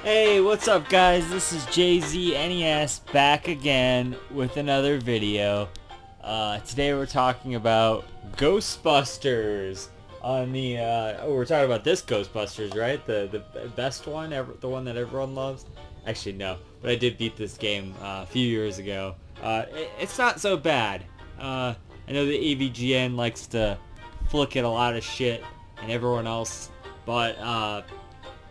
Hey, what's up guys? This is JZNES back again with another video. Today we're talking about Ghostbusters on the, we're talking about this Ghostbusters, right? The best one, the one that everyone loves? Actually, no, but I did beat this game a few years ago. It's not so bad. I know the AVGN likes to flick at a lot of shit and everyone else, but,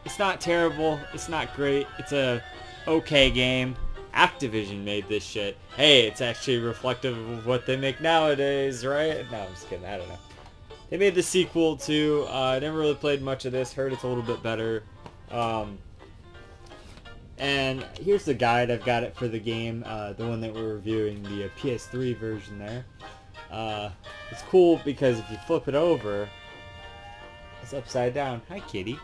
it's not terrible. It's not great. It's a okay game. Activision made this shit. Hey, it's actually reflective of what they make nowadays, right? No, I'm just kidding. I don't know. They made the sequel to. I never really played much of this. Heard it's a little bit better. And here's the guide. I've got it for the game. The one that we're reviewing, the PS3 version there. It's cool because if you flip it over, it's upside down. Hi, kitty.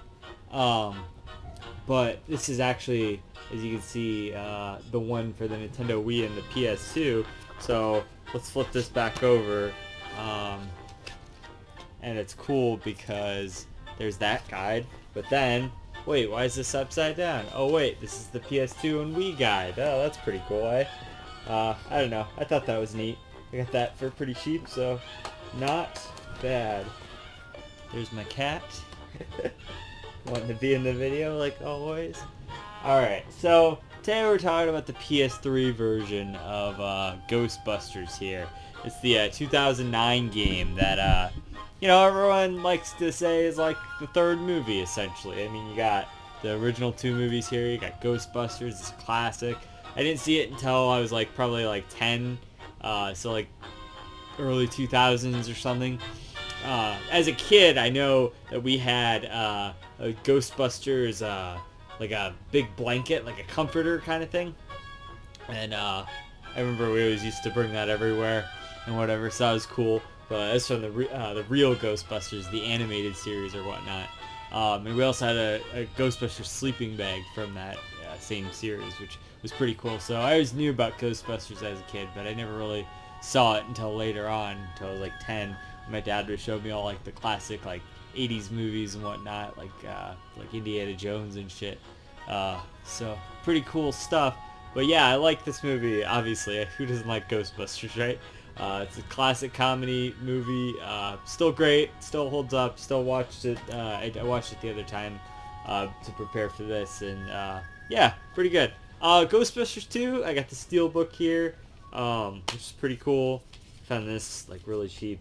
But this is actually, as you can see, the one for the Nintendo Wii and the PS2. So let's flip this back over. And it's cool because there's that guide. But then, wait, why is this upside down? Oh wait, this is the PS2 and Wii guide. Oh, that's pretty cool, eh? I don't know. I thought that was neat. I got that for pretty cheap, so not bad. There's my cat. Wanting to be in the video like always. Alright, so today we're talking about the PS3 version of Ghostbusters here. It's the 2009 game that, everyone likes to say is like the third movie, essentially. I mean, you got the original two movies here. You got Ghostbusters, it's a classic. I didn't see it until I was probably 10, so like early 2000s or something. As a kid, I know that we had a Ghostbusters, like a big blanket, like a comforter kind of thing. And I remember we always used to bring that everywhere and whatever, so that was cool. But that's from the real Ghostbusters, the animated series or whatnot. And we also had a Ghostbusters sleeping bag from that same series, which was pretty cool. So I always knew about Ghostbusters as a kid, but I never really saw it until later on, until I was 10. My dad would show me all the classic 80s movies and whatnot, like Indiana Jones and shit. So pretty cool stuff. But yeah, I like this movie. Obviously, who doesn't like Ghostbusters, right? It's a classic comedy movie. Still great. Still holds up. Still watched it. I watched it the other time to prepare for this, and yeah, pretty good. Ghostbusters 2. I got the Steelbook here, which is pretty cool. Found this really cheap.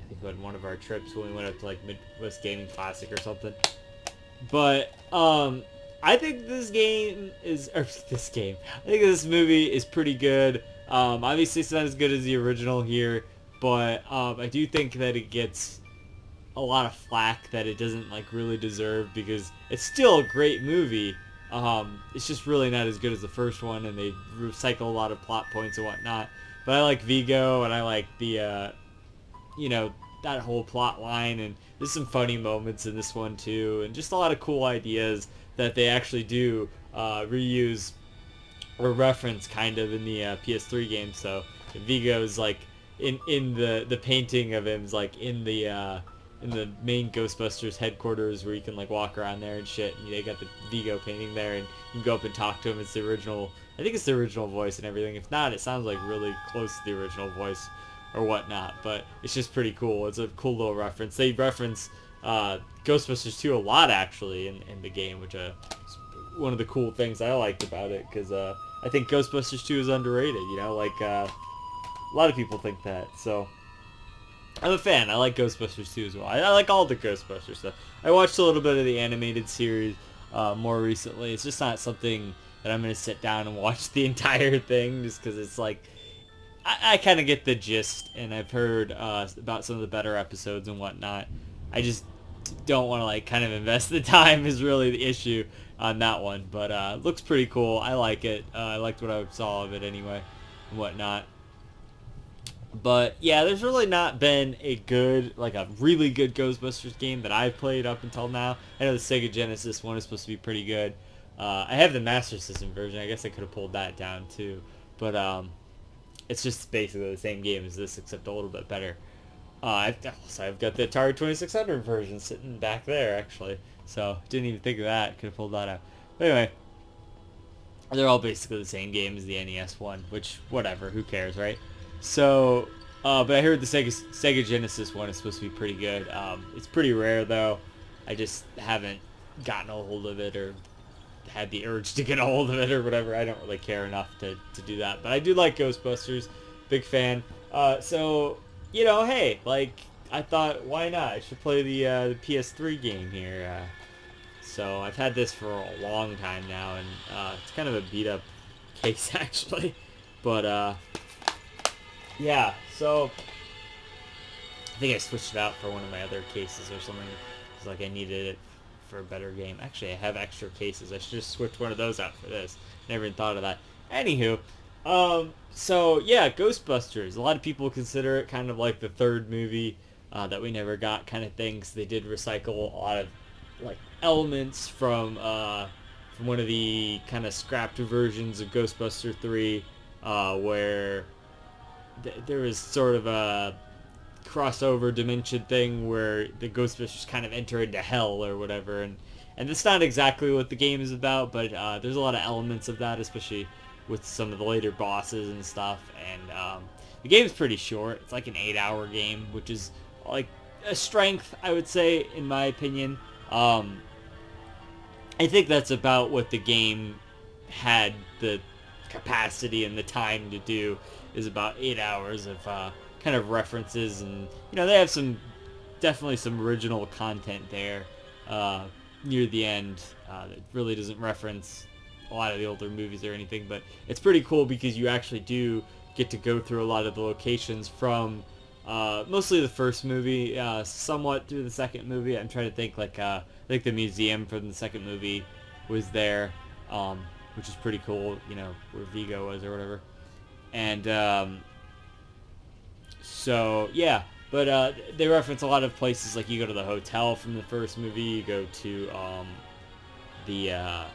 I think on one of our trips when we went up to Midwest Gaming Classic or something. But I think this game is, or this game, I think this movie is pretty good. Obviously it's not as good as the original here, but I do think that it gets a lot of flack that it doesn't really deserve, because it's still a great movie. It's just really not as good as the first one, and they recycle a lot of plot points and whatnot. But I like Vigo, and I like the that whole plot line, and there's some funny moments in this one too, and just a lot of cool ideas that they actually do reuse or reference kind of in the PS3 game. So Vigo's in the painting of him's in the main Ghostbusters headquarters, where you can walk around there and shit, and they got the Vigo painting there, and you can go up and talk to him. It's the original, I think it's the original voice and everything. If not, it sounds really close to the original voice or whatnot, but it's just pretty cool. It's a cool little reference. They reference Ghostbusters 2 a lot, actually, in the game, which is one of the cool things I liked about it, because I think Ghostbusters 2 is underrated, a lot of people think that, so I'm a fan. I like Ghostbusters 2 as well. I like all the Ghostbusters stuff. I watched a little bit of the animated series more recently. It's just not something that I'm going to sit down and watch the entire thing, just because it's I kind of get the gist, and I've heard about some of the better episodes and whatnot. I just don't want to kind of invest the time is really the issue on that one. But it looks pretty cool. I like it. I liked what I saw of it anyway and whatnot. But yeah, there's really not been a really good Ghostbusters game that I've played up until now. I know the Sega Genesis one is supposed to be pretty good. I have the Master System version. I guess I could have pulled that down too. But it's just basically the same game as this, except a little bit better. I've got the Atari 2600 version sitting back there, actually. So, didn't even think of that. Could have pulled that out. Anyway, they're all basically the same game as the NES one, which, whatever, who cares, right? So, but I heard the Sega Genesis one is supposed to be pretty good. It's pretty rare, though. I just haven't gotten a hold of it or had the urge to get a hold of it or whatever. I don't really care enough to do that. But I do like Ghostbusters. Big fan. So, hey, like, I thought, why not? I should play the PS3 game here. So I've had this for a long time now, and it's kind of a beat-up case, actually. But, yeah, so I think I switched it out for one of my other cases or something. It's like I needed it for a better game. Actually, I have extra cases. I should just switch one of those out for this. Never even thought of that. Anywho, so yeah, Ghostbusters. A lot of people consider it kind of like the third movie that we never got kind of thing. 'Cause they did recycle a lot of like elements from one of the kind of scrapped versions of Ghostbuster 3, where there was sort of a crossover dimension thing where the Ghostbusters kind of enter into hell or whatever, and that's not exactly what the game is about, but there's a lot of elements of that, especially with some of the later bosses and stuff. And the game's pretty short. It's like an 8-hour game, which is like a strength, I would say, in my opinion. I think that's about what the game had the capacity and the time to do, is about 8 hours of kind of references, and they have definitely some original content there near the end that really doesn't reference a lot of the older movies or anything, but it's pretty cool because you actually do get to go through a lot of the locations from mostly the first movie, somewhat through the second movie. I'm trying to think, like I think the museum from the second movie was there, which is pretty cool, where Vigo was or whatever. And so yeah, but they reference a lot of places. Like you go to the hotel from the first movie, you go to the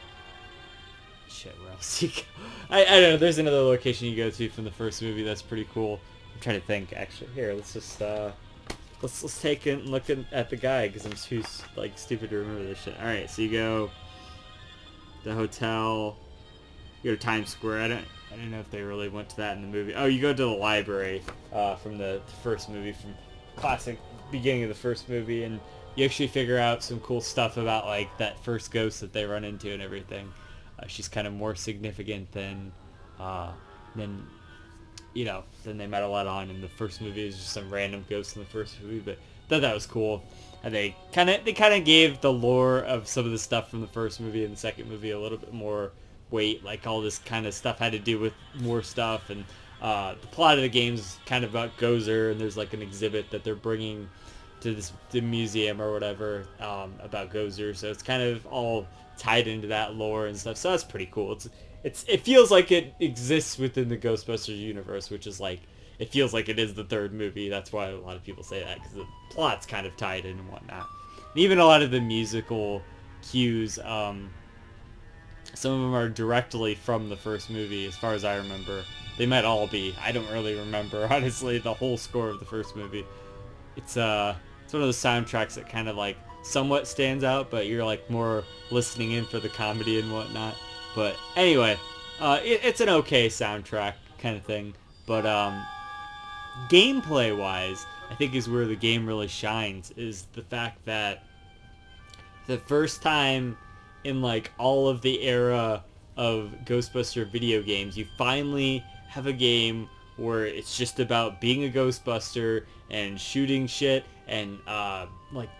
shit, where else you go? I don't know, there's another location you go to from the first movie that's pretty cool. I'm trying to think, actually. Here, let's just let's take a look at the guide, because I'm too stupid to remember this shit. All right, so you go the hotel, you go to Times Square. I don't know if they really went to that in the movie. Oh, you go to the library from the first movie, from classic beginning of the first movie, and you actually figure out some cool stuff about like that first ghost that they run into and everything. She's kind of more significant than they might have let on in the first movie. It was just some random ghost in the first movie, but I thought that was cool. And they kind of gave the lore of some of the stuff from the first movie and the second movie a little bit more weight. Like all this kind of stuff had to do with more stuff, and the plot of the game is kind of about Gozer, and there's like an exhibit that they're bringing to the museum or whatever about Gozer. So it's kind of all tied into that lore and stuff. So that's pretty cool. It feels like it exists within the Ghostbusters universe, which is like, it feels like it is the third movie. That's why a lot of people say that, because the plot's kind of tied in and whatnot. And even a lot of the musical cues, some of them are directly from the first movie, as far as I remember. They might all be. I don't really remember, honestly, the whole score of the first movie. It's one of those soundtracks that kind of like somewhat stands out, but you're like more listening in for the comedy and whatnot. But anyway, it's an okay soundtrack kind of thing. But gameplay-wise, I think is where the game really shines, is the fact that the first time in like all of the era of Ghostbuster video games, you finally have a game where it's just about being a Ghostbuster and shooting shit and like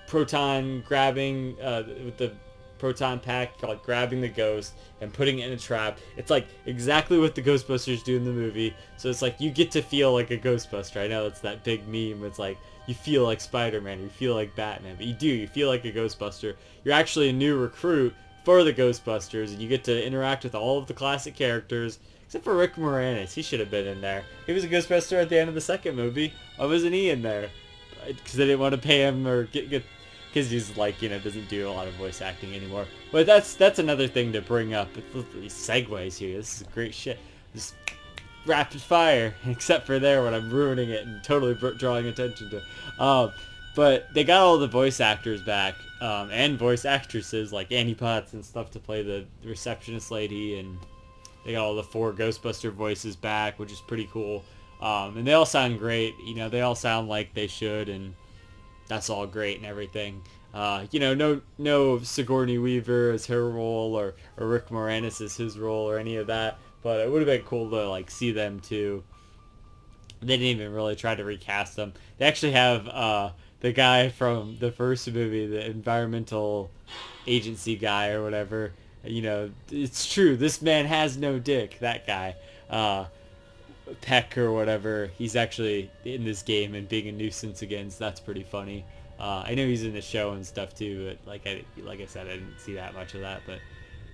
proton grabbing with the proton pack, like grabbing the ghost and putting it in a trap. It's like exactly what the Ghostbusters do in the movie. So it's like you get to feel like a Ghostbuster. I know it's that big meme. It's like you feel like Spider-Man, you feel like Batman, but you feel like a Ghostbuster. You're actually a new recruit for the Ghostbusters, and you get to interact with all of the classic characters, except for Rick Moranis. He should have been in there. He was a Ghostbuster at the end of the second movie. Why wasn't he in there? Because they didn't want to pay him or get because he's like, doesn't do a lot of voice acting anymore. But that's another thing to bring up. It's these segues here. This is great shit. Just rapid fire, except for there when I'm ruining it and totally drawing attention to. But they got all the voice actors back, and voice actresses like Annie Potts and stuff to play the receptionist lady, and they got all the 4 Ghostbuster voices back, which is pretty cool. And they all sound great. They all sound like they should, and that's all great and everything. No Sigourney Weaver as her role, or Rick Moranis as his role, or any of that. But it would have been cool to see them too. They didn't even really try to recast them. They actually have the guy from the first movie, the environmental agency guy or whatever. It's true. This man has no dick. That guy, Peck or whatever. He's actually in this game and being a nuisance again. So that's pretty funny. I know he's in the show and stuff too, but like I said, I didn't see that much of that. But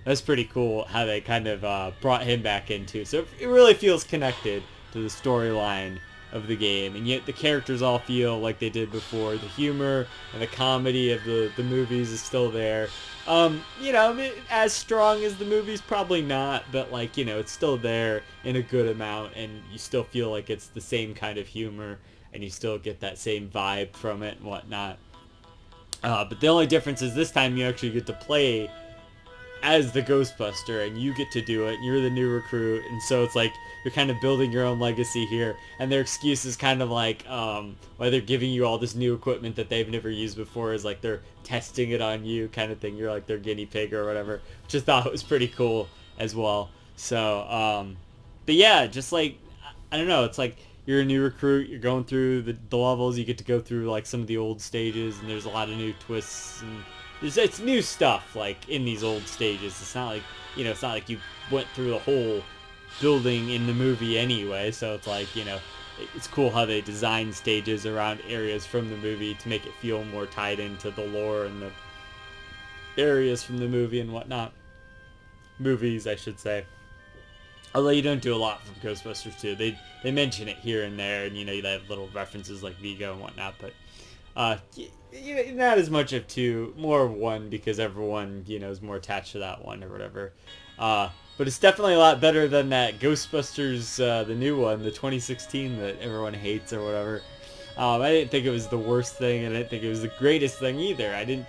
that's pretty cool how they kind of brought him back into. So it really feels connected to the storyline of the game, and yet the characters all feel like they did before. The humor and the comedy of the movies is still there. As strong as the movies, probably not, but it's still there in a good amount, and you still feel like it's the same kind of humor, and you still get that same vibe from it and whatnot. But the only difference is this time you actually get to play as the Ghostbuster, and you get to do it, and you're the new recruit, and so it's like you're kind of building your own legacy here, and their excuse is kind of like why they're giving you all this new equipment that they've never used before is like they're testing it on you kind of thing. You're like their guinea pig or whatever, which I thought was pretty cool as well. So but yeah, just like I don't know, it's like you're a new recruit, you're going through the levels, you get to go through like some of the old stages, and there's a lot of new twists, and it's new stuff like in these old stages. It's not like it's not like you went through the whole building in the movie anyway, so it's like it's cool how they design stages around areas from the movie to make it feel more tied into the lore and the areas from the movie and whatnot. Movies, I should say. Although you don't do a lot from Ghostbusters 2. They mention it here and there, and they have little references like Vigo and whatnot, but not as much of 2, more of 1, because everyone is more attached to that one or whatever. But it's definitely a lot better than that Ghostbusters, the new one, the 2016 that everyone hates or whatever. I didn't think it was the worst thing, and I didn't think it was the greatest thing either. I didn't.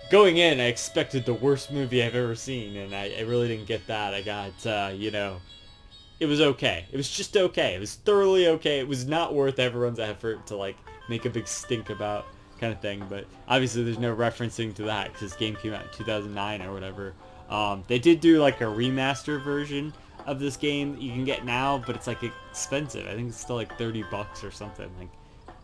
Going in, I expected the worst movie I've ever seen, and I really didn't get that. I got, it was okay. It was just okay. It was thoroughly okay. It was not worth everyone's effort to make a big stink about kind of thing. But obviously there's no referencing to that because this game came out in 2009 or whatever. They did do a remaster version of this game that you can get now, but it's expensive. I think it's still $30 or something.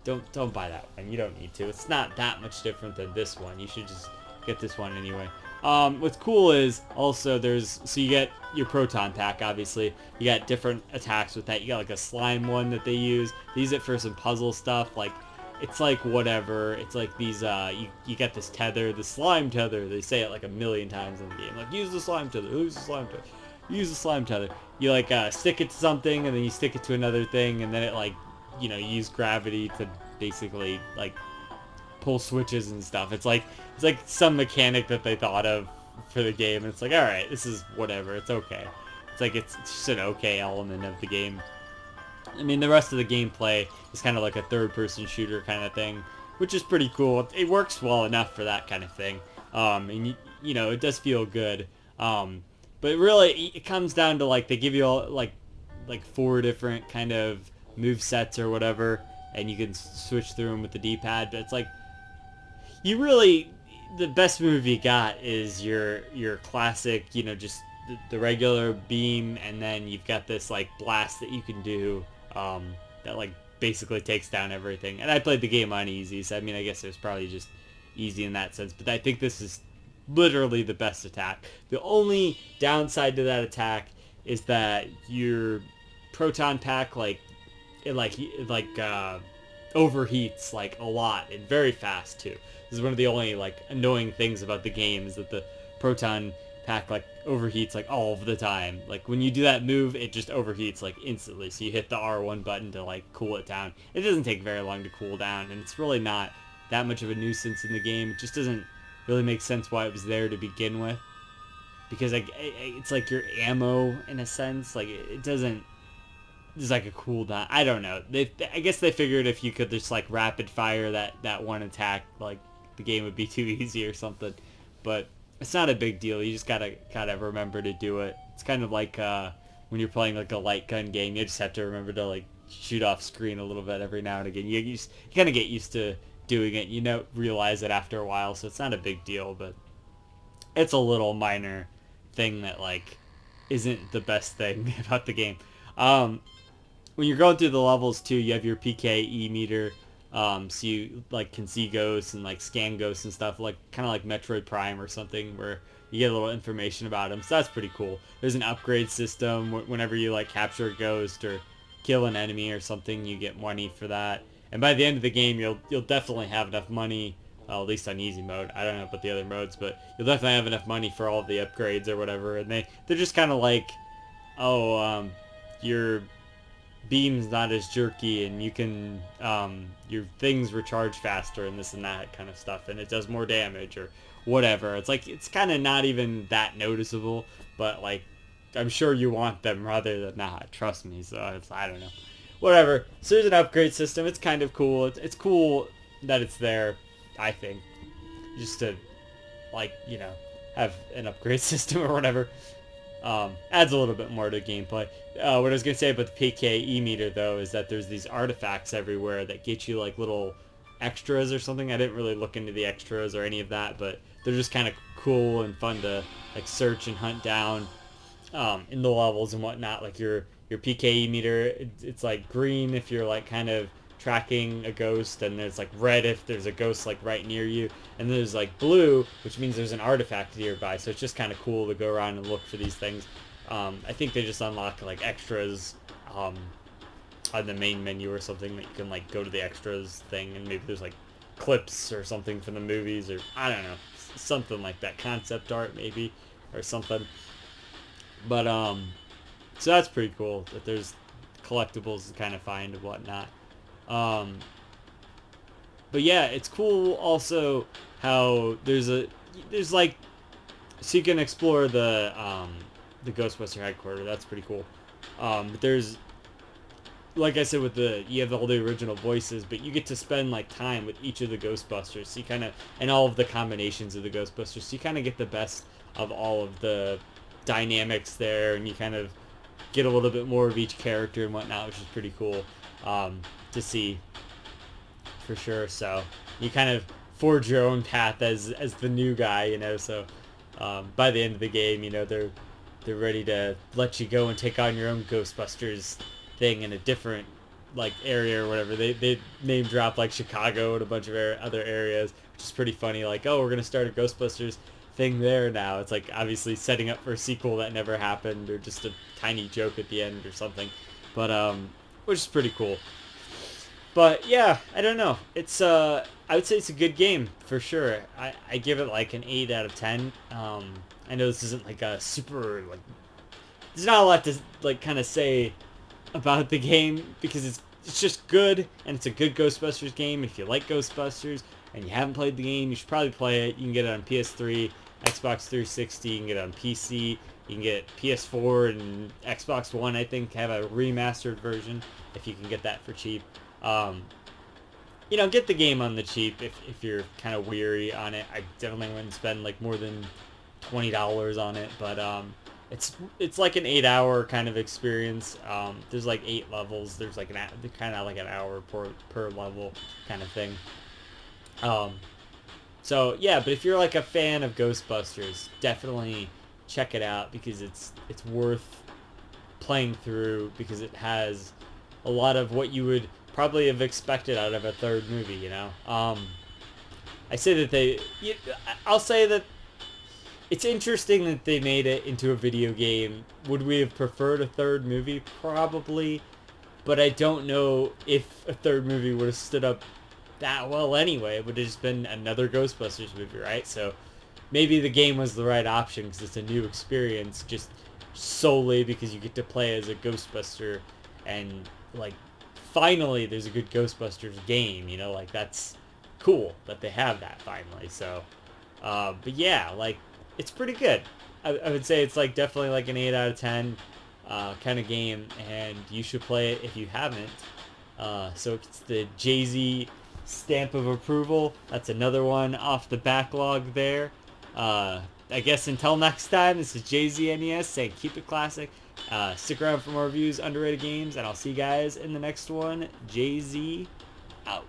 Don't buy that one. You don't need to. It's not that much different than this one. You should just get this one anyway. What's cool is also so you get your proton pack, obviously. You got different attacks with that. You got a slime one that they use. They use it for some puzzle stuff. It's whatever. It's these, you got this tether, the slime tether. They say it a million times in the game. Use the slime tether, use the slime tether. Use the slime tether. You stick it to something, and then you stick it to another thing, and then it you use gravity to basically pull switches and stuff. It's some mechanic that they thought of for the game, and it's alright, this is whatever, it's okay. It's just an okay element of the game. I mean, the rest of the gameplay is kind of like a third-person shooter kind of thing, which is pretty cool. It works well enough for that kind of thing, and it does feel good. But really, it comes down to they give you all 4 different kind of move sets or whatever, and you can switch through them with the D-pad. But it's the best move you got is your classic, just the regular beam, and then you've got this blast that you can do that basically takes down everything. And I played the game on easy, so I mean, I guess it was probably just easy in that sense. But I think this is literally the best attack. The only downside to that attack is that your proton pack overheats a lot and very fast too. This is one of the only annoying things about the game, is that the proton pack overheats all of the time. When you do that move, it just overheats instantly. So you hit the R1 button to cool it down. It doesn't take very long to cool down, and it's really not that much of a nuisance in the game. It just doesn't really make sense why it was there to begin with, because it's your ammo in a sense. It doesn't. there's like a cooldown. I don't know. I guess they figured if you could just like rapid fire that one attack, like the game would be too easy or something. But it's not a big deal. You just gotta remember to do it. It's kind of like when you're playing like a light gun game. You just have to remember to like shoot off screen a little bit every now and again. You kind of get used to doing it. You know, realize it after a while, so it's not a big deal. But it's a little minor thing that like isn't the best thing about the game. When you're going through the levels too, you have your PKE meter, so you like can see ghosts and like scan ghosts and stuff, like kind of like Metroid Prime or something, where you get a little information about them. So that's pretty cool. There's an upgrade system. Whenever you like capture a ghost or kill an enemy or something, you get money for that. And by the end of the game, you'll definitely have enough money. At least on easy mode. I don't know about the other modes, but you'll definitely have enough money for all of the upgrades or whatever. And they're just kind of like, oh, your beam's not as jerky, and you can your things recharge faster, and this and that kind of stuff, and it does more damage or whatever. It's like it's kind of not even that noticeable, but like I'm sure you want them rather than not. Trust me. So I don't know, whatever. So there's an upgrade system. It's kind of cool. It's cool that it's there. I think just to like have an upgrade system or whatever. Adds a little bit more to gameplay. What I was going to say about the PKE meter, though, is that there's these artifacts everywhere that get you, like, little extras or something. I didn't really look into the extras or any of that, but they're just kind of cool and fun to, like, search and hunt down in the levels and whatnot. Like, your PKE meter, it's, like, green if you're, like, kind of tracking a ghost, and there's like red if there's a ghost like right near you, and there's like blue, which means there's an artifact nearby. So it's just kind of cool to go around and look for these things. I think they just unlock like extras on the main menu or something, that you can like go to the extras thing, and maybe there's like clips or something from the movies, or I don't know, something like that, concept art maybe or something. But so that's pretty cool that there's collectibles to kind of find and whatnot. But yeah, it's cool also how there's like, so you can explore the Ghostbuster headquarters. That's pretty cool. But there's, like I said, you have all the original voices, but you get to spend like time with each of the Ghostbusters. So you kind of, and all of the combinations of the Ghostbusters. So you kind of get the best of all of the dynamics there, and you kind of get a little bit more of each character and whatnot, which is pretty cool. To see for sure. So you kind of forge your own path as the new guy, so by the end of the game, they're ready to let you go and take on your own Ghostbusters thing in a different like area or whatever. They name drop like Chicago and a bunch of other areas, which is pretty funny. Like, oh, we're gonna start a Ghostbusters thing there now. It's like obviously setting up for a sequel that never happened, or just a tiny joke at the end or something, but which is pretty cool. But yeah, I don't know. It's I would say it's a good game for sure. I give it like an 8 out of 10. I know this isn't like a super like, there's not a lot to like kind of say about the game, because it's just good, and it's a good Ghostbusters game. If you like Ghostbusters and you haven't played the game, you should probably play it. You can get it on PS3, Xbox 360, you can get it on PC, you can get PS4 and Xbox One, I think, have a remastered version if you can get that for cheap. Get the game on the cheap if you're kind of weary on it. I definitely wouldn't spend like more than $20 on it, but it's like an 8-hour kind of experience. There's like 8 levels. There's like kind of like an hour per level kind of thing. So yeah, but if you're like a fan of Ghostbusters, definitely check it out, because it's worth playing through, because it has a lot of what you would probably have expected out of a third movie, I say that I'll say that it's interesting that they made it into a video game. Would we have preferred a third movie? Probably, but I don't know if a third movie would have stood up that well anyway. It would have just been another Ghostbusters movie, right? So maybe the game was the right option, because it's a new experience, just solely because you get to play as a Ghostbuster, and like finally there's a good Ghostbusters game, like that's cool that they have that finally. So but yeah, like it's pretty good. I would say it's like definitely like an 8 out of 10. kind of game, and you should play it if you haven't. So it's the JZ stamp of approval. That's another one off the backlog there. I guess until next time, this is JZNES saying keep it classic. Stick around for more reviews, underrated games, and I'll see you guys in the next one. JZ out.